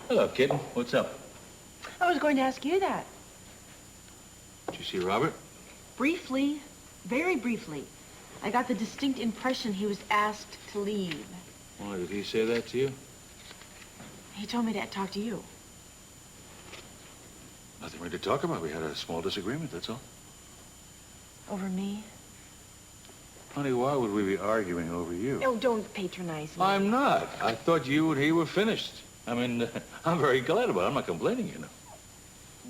Hello, kitten. What's up? I was going to ask you that. Did you see Robert? Briefly, very briefly. I got the distinct impression he was asked to leave. Why, did he say that to you? He told me to talk to you. Nothing really to talk about. We had a small disagreement, that's all. Over me? Honey, why would we be arguing over you? Oh, don't patronize me. I'm not. I thought you and he were finished. I mean, I'm very glad about it. I'm not complaining, you know.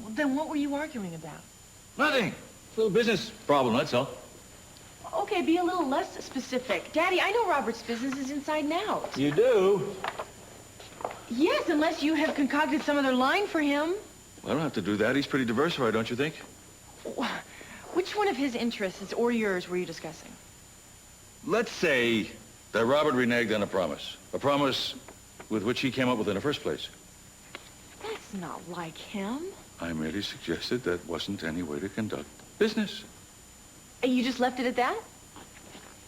Well, then what were you arguing about? Nothing. A little business problem, that's all. Okay, be a little less specific. Daddy, I know Robert's business is inside and out. You do? Yes, unless you have concocted some other line for him. Well, I don't have to do that. He's pretty diversified, don't you think? Which one of his interests or yours were you discussing? Let's say that Robert reneged on a promise with which he came up with in the first place. That's not like him. I merely suggested that wasn't any way to conduct business. And you just left it at that?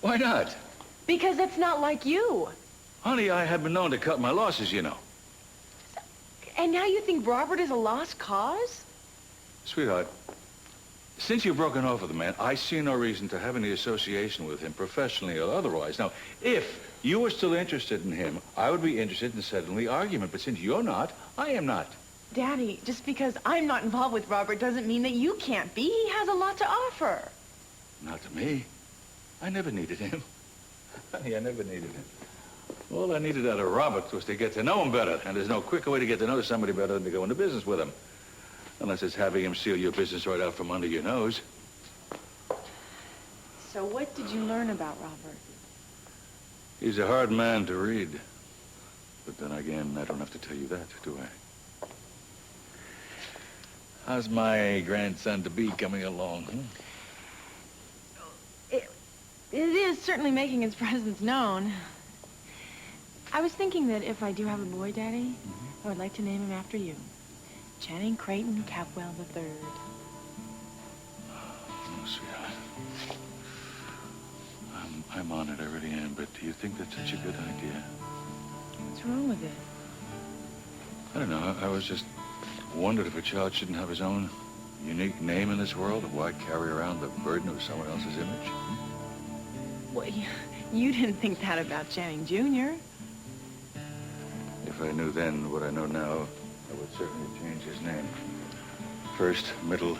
Why not? Because that's not like you. Honey, I have been known to cut my losses, you know. And now you think Robert is a lost cause? Sweetheart, since you've broken off with the man, I see no reason to have any association with him, professionally or otherwise. Now, if you were still interested in him, I would be interested in settling the argument. But since you're not, I am not. Daddy, just because I'm not involved with Robert doesn't mean that you can't be. He has a lot to offer. Not to me. I never needed him. Honey, I never needed him. All I needed out of Robert was to get to know him better. And there's no quicker way to get to know somebody better than to go into business with him. Unless it's having him steal your business right out from under your nose. So what did you learn about Robert? He's a hard man to read. But then again, I don't have to tell you that, do I? How's my grandson-to-be coming along? It is certainly making its presence known. I was thinking that if I do have a boy, Daddy, I would like to name him after you. Channing Craighton Capwell III. Oh, sweetheart. I'm honored, I really am, but do you think that's such a good idea? What's wrong with it? I don't know. I was just wondered if a child shouldn't have his own unique name in this world, or why carry around the burden of someone else's image? Well, you didn't think that about Channing Jr. If I knew then what I know now, I would certainly change his name. First, middle,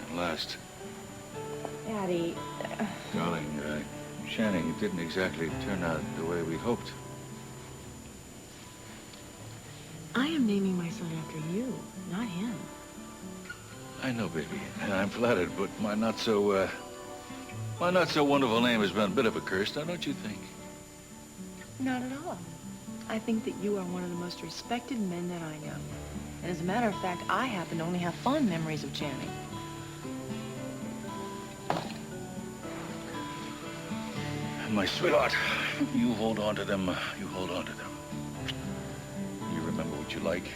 and last. Daddy... Darling, Channing didn't exactly turn out the way we hoped. I am naming my son after you, not him. I know, baby, and I'm flattered, but my not so wonderful name has been a bit of a curse, now don't you think? Not at all. I think that you are one of the most respected men that I know. And as a matter of fact, I happen to only have fond memories of Channing. My sweetheart, you hold on to them. You hold on to them. You remember what you like,